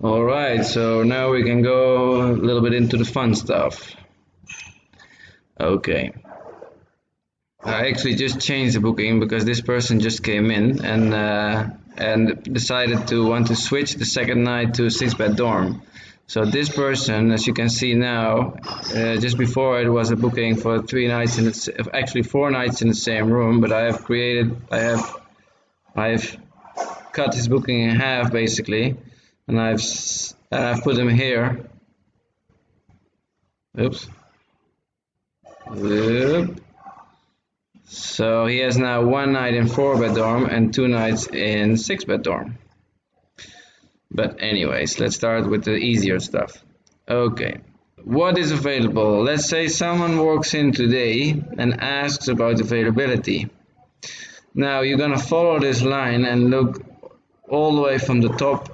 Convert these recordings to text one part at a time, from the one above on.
Alright, so now we can go a little bit into the fun stuff. Okay. I actually just changed the booking because this person just came in and decided to want to switch the second night to a 6-bed dorm. So this person, as you can see now, just before it was a booking for 3 nights actually 4 nights in the same room, but I have cut his booking in half basically, and I've put him here. Oops. Oop. So he has now 1 night in 4-bed dorm and 2 nights in 6-bed dorm. But anyways, let's start with the easier stuff. Okay, what is available? Let's say someone walks in today and asks about availability. Now you're gonna follow this line and look all the way from the top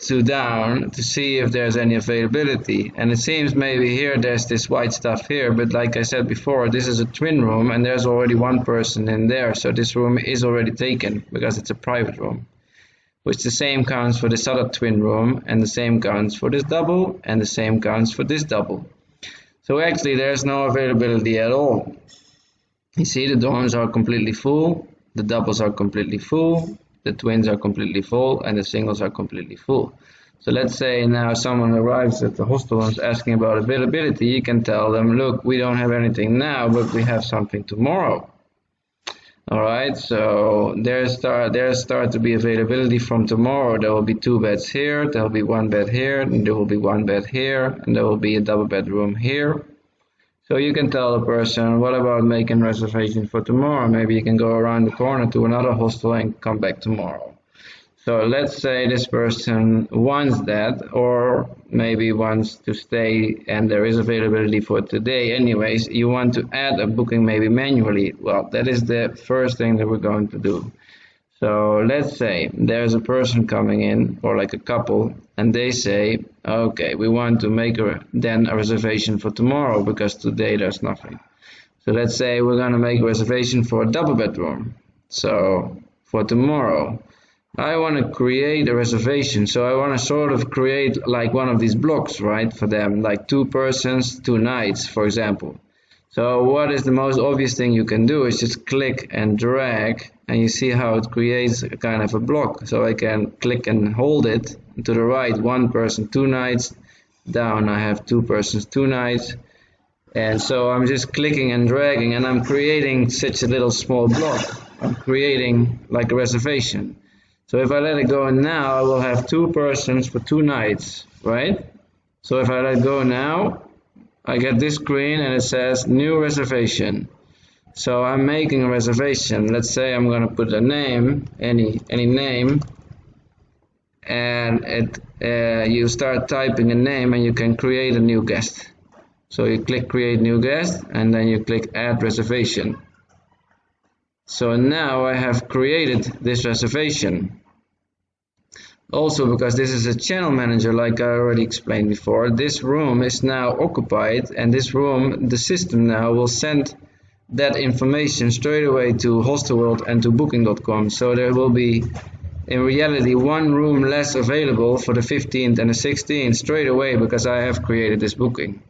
to down to see if there's any availability, and it seems maybe here there's this white stuff here, but like I said before, this is a twin room and there's already one person in there, so this room is already taken because it's a private room, which the same counts for this other twin room, and the same counts for this double, and the same counts for this double. So actually there's no availability at all. You see, the dorms are completely full, the doubles are completely full, the twins are completely full, and the singles are completely full. So let's say now someone arrives at the hostel and is asking about availability. You can tell them, look, we don't have anything now, but we have something tomorrow. Alright, so there's start to be availability from tomorrow. There will be 2 beds here, there will be 1 bed here, and there will be 1 bed here, and there will be a double bedroom here. So you can tell the person, what about making reservations for tomorrow? Maybe you can go around the corner to another hostel and come back tomorrow. So let's say this person wants that, or maybe wants to stay and there is availability for today anyways. You want to add a booking maybe manually. Well, that is the first thing that we're going to do. So let's say there's a person coming in, or like a couple, and they say, okay, we want to make a reservation for tomorrow because today there's nothing. So let's say we're going to make a reservation for a double bedroom. So for tomorrow, I want to create a reservation. So I want to sort of create like one of these blocks, right, for them, like 2 persons, 2 nights, for example. So what is the most obvious thing you can do is just click and drag, and you see how it creates a kind of a block. So I can click and hold it to the right, 1 person, 2 nights, down I have 2 persons, 2 nights, and so I'm just clicking and dragging and I'm creating such a little small block. I'm creating like a reservation. So if I let it go now, I will have 2 persons for 2 nights, right? So if I let go now, I get this screen and it says new reservation. So I'm making a reservation. Let's say I'm going to put a name, any name, and you start typing a name and you can create a new guest. So you click create new guest and then you click add reservation. So now I have created this reservation. Also, because this is a channel manager, like I already explained before, this room is now occupied, and this room, the system now will send that information straight away to Hostelworld and to Booking.com. So there will be, in reality, 1 room less available for the 15th and the 16th straight away because I have created this booking.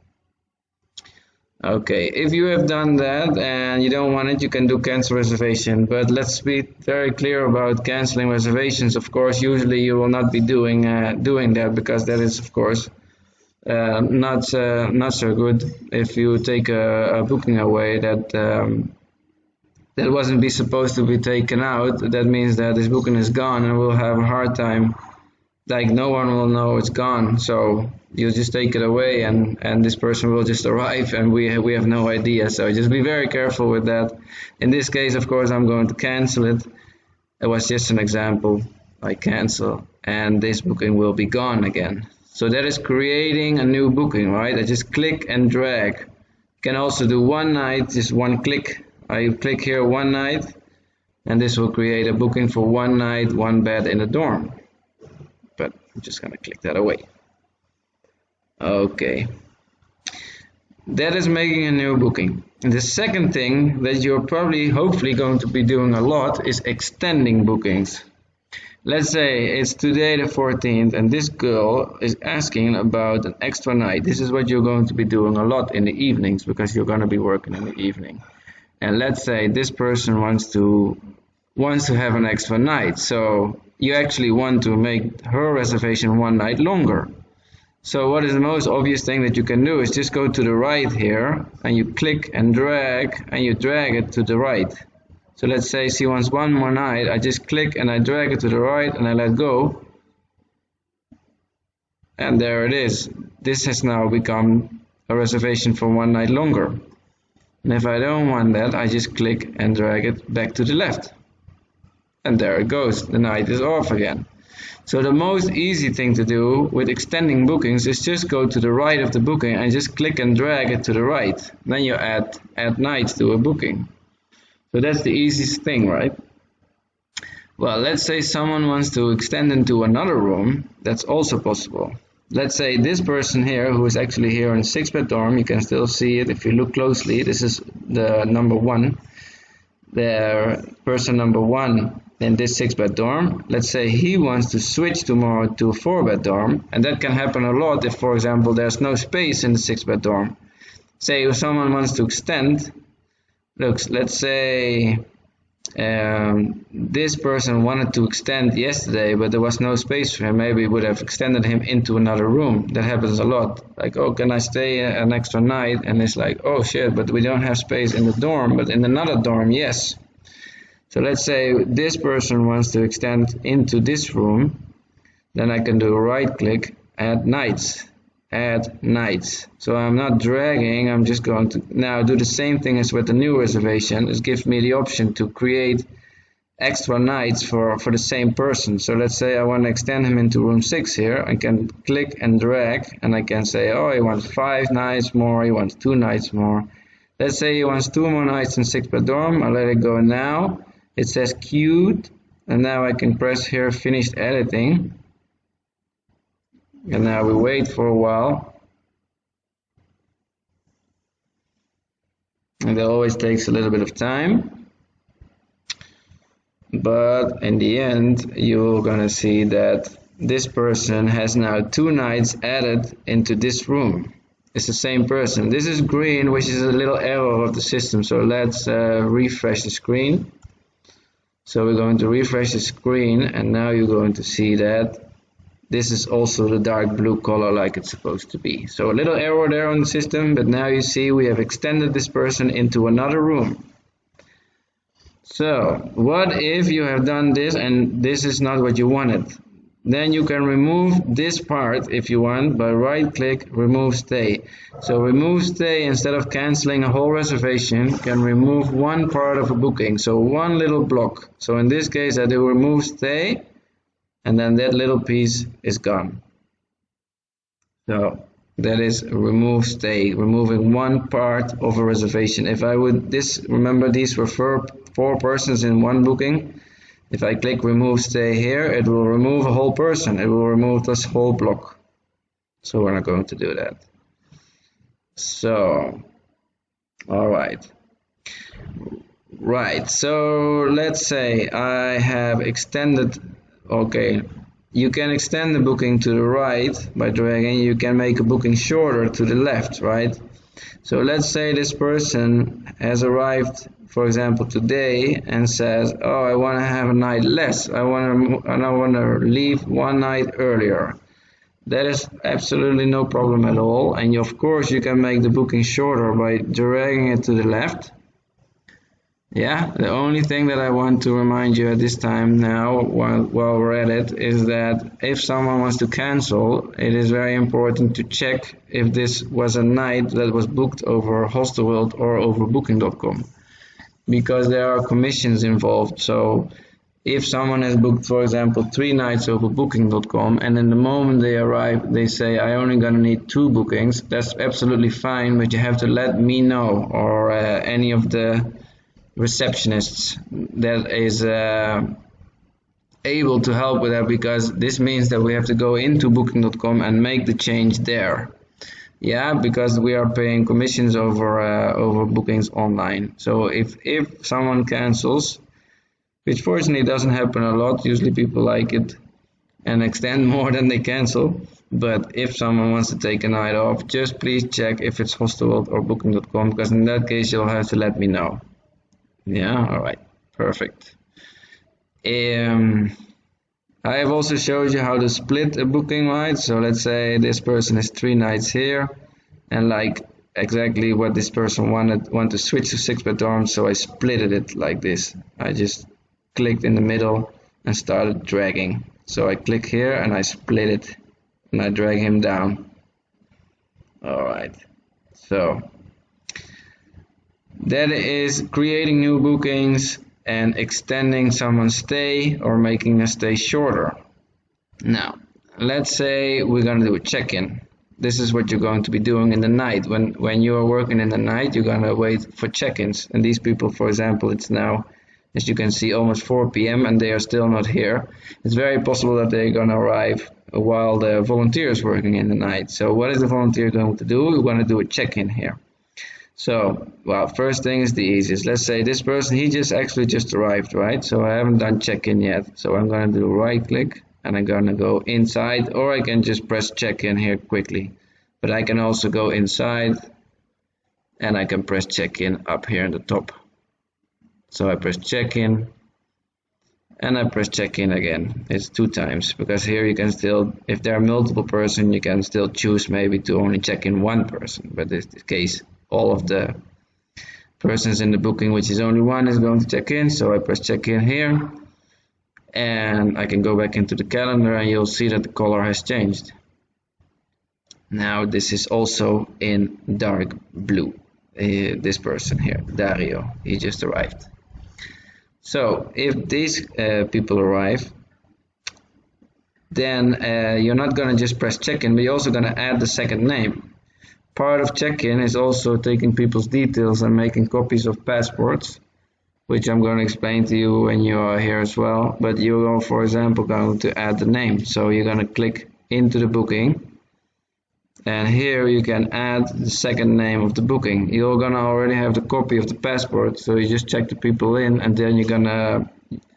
Okay, if you have done that and you don't want it, you can do cancel reservation, but let's be very clear about canceling reservations. Of course, usually you will not be doing that because that is, of course, not so good. If you take a booking away that wasn't be supposed to be taken out, that means that this booking is gone and we'll have a hard time. Like no one will know it's gone, so you just take it away and this person will just arrive and we have no idea. So just be very careful with that. In this case, of course, I'm going to cancel it. It was just an example. I cancel and this booking will be gone again. So that is creating a new booking, right? I just click and drag. You can also do 1 night, just 1 click. I click here 1 night and this will create a booking for 1 night, 1 bed in a dorm. But I'm just going to click that away. Okay, that is making a new booking. And the second thing that you're probably hopefully going to be doing a lot is extending bookings. Let's say it's today the 14th and this girl is asking about an extra night. This is what you're going to be doing a lot in the evenings because you're going to be working in the evening. And let's say this person wants to have an extra night. So you actually want to make her reservation one night longer. So what is the most obvious thing that you can do is just go to the right here and you click and drag and you drag it to the right. So let's say she wants one more night. I just click and I drag it to the right and I let go. And there it is. This has now become a reservation for one night longer. And if I don't want that, I just click and drag it back to the left. And there it goes. The night is off again. So the most easy thing to do with extending bookings is just go to the right of the booking and just click and drag it to the right. Then you add nights to a booking. So that's the easiest thing, right? Well, let's say someone wants to extend into another room. That's also possible. Let's say this person here, who is actually here in 6-bed dorm, you can still see it if you look closely. This is the number 1. The person number 1 in this 6-bed dorm. Let's say he wants to switch tomorrow to a 4-bed dorm. And that can happen a lot if, for example, there's no space in the 6-bed dorm. Say if someone wants to extend. Look, let's say this person wanted to extend yesterday, but there was no space for him. Maybe we would have extended him into another room. That happens a lot. Like, oh, can I stay an extra night? And it's like, oh shit, but we don't have space in the dorm, but in another dorm, yes. So let's say this person wants to extend into this room. Then I can do a right click, add nights. Add nights. So I'm not dragging, I'm just going to now do the same thing as with the new reservation. It gives me the option to create extra nights for the same person. So let's say I want to extend him into room 6 here. I can click and drag and I can say, oh, he wants 5 nights more, he wants 2 nights more. Let's say he wants 2 more nights in 6-bed dorm. I let it go now. It says queued and now I can press here finished editing. And now we wait for a while. And it always takes a little bit of time. But in the end, you're gonna see that this person has now 2 nights added into this room. It's the same person. This is green, which is a little error of the system. So let's refresh the screen. So we're going to refresh the screen and now you're going to see that this is also the dark blue color like it's supposed to be. So a little error there on the system, but now you see we have extended this person into another room. So what if you have done this and this is not what you wanted? Then you can remove this part if you want by right click, remove stay. So remove stay, instead of canceling a whole reservation, can remove one part of a booking. So one little block. So in this case I do remove stay. And then that little piece is gone. So that is remove stay, removing one part of a reservation. If I would remember these were 4 persons in one booking. If I click remove stay here, it will remove a whole person. It will remove this whole block. So we're not going to do that. So, all right. Right, so let's say I have extended. Okay, you can extend the booking to the right by dragging. You can make a booking shorter to the left, right? So let's say this person has arrived, for example, today and says, oh, I want to have a night less. I want to leave one night earlier. That is absolutely no problem at all. And of course, you can make the booking shorter by dragging it to the left. Yeah, the only thing that I want to remind you at this time now, while we're at it, is that if someone wants to cancel, it is very important to check if this was a night that was booked over Hostel or over Booking.com, because there are commissions involved. So if someone has booked, for example, 3 nights over Booking.com, and in the moment they arrive, they say, I only gonna need 2 bookings, that's absolutely fine, but you have to let me know, or any of the receptionists that is able to help with that, because this means that we have to go into Booking.com and make the change there. Yeah, because we are paying commissions over bookings online. So if someone cancels, which fortunately doesn't happen a lot. Usually people like it and extend more than they cancel. But if someone wants to take a night off, just please check if it's Hostel or Booking.com, because in that case you'll have to let me know. Yeah, all right, perfect. I have also showed you how to split a booking, right? So let's say this person has 3 nights here, and like exactly what this person want to switch to 6-bed dorm, so I split it like this. I just clicked in the middle and started dragging. So I click here and I split it and I drag him down. All right, so that is creating new bookings and extending someone's stay or making a stay shorter. Now, let's say we're going to do a check-in. This is what you're going to be doing in the night. When you are working in the night, you're going to wait for check-ins. And these people, for example, it's now, as you can see, almost 4 p.m. and they are still not here. It's very possible that they're going to arrive while the volunteer is working in the night. So what is the volunteer going to do? We're going to do a check-in here. So, well, first thing is the easiest. Let's say this person, he actually just arrived, right? So I haven't done check-in yet. So I'm going to do right click and I'm going to go inside, or I can just press check-in here quickly. But I can also go inside and I can press check-in up here in the top. So I press check-in and I press check-in again. It's 2 times, because here you can still, if there are multiple persons, you can still choose maybe to only check in 1 person. But in this case, all of the persons in the booking, which is only 1, is going to check in. So I press check in here and I can go back into the calendar and you'll see that the color has changed. Now this is also in dark blue. This person here, Dario, he just arrived. So if these people arrive, then you're not going to just press check-in, but you're also going to add the second name. Part of check-in is also taking people's details and making copies of passports, which I'm going to explain to you when you are here as well. But you're, for example, going to add the name. So you're going to click into the booking, and here you can add the second name of the booking. You're going to already have the copy of the passport, so you just check the people in, and then you're going to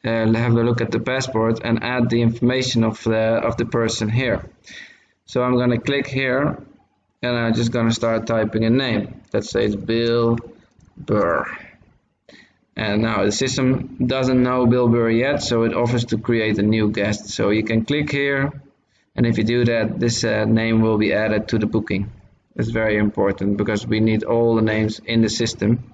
have a look at the passport and add the information of the person here. So I'm going to click here and I'm just going to start typing a name. Let's say it's Bill Burr. And now the system doesn't know Bill Burr yet, so it offers to create a new guest. So you can click here, and if you do that, this name will be added to the booking. It's very important because we need all the names in the system.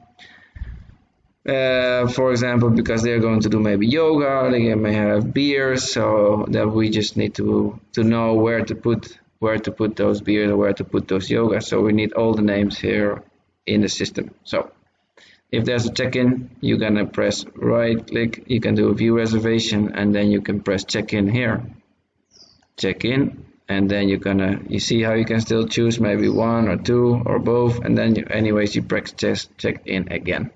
For example, because they're going to do maybe yoga, they may have beers, so that we just need to know where to put those beers or where to put those yoga. So we need all the names here in the system. So if there's a check-in, you're gonna press right click, you can do a view reservation, and then you can press check-in here. Check-in, and then you see how you can still choose maybe 1 or 2 or both, and then anyways you press check-in again.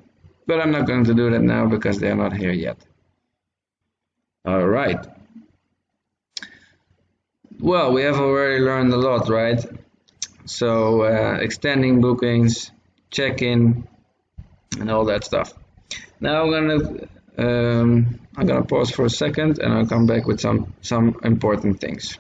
But I'm not going to do that now because they're not here yet. All right. Well, we have already learned a lot, right? So extending bookings, check-in, and all that stuff. Now I'm gonna pause for a second, and I'll come back with some important things.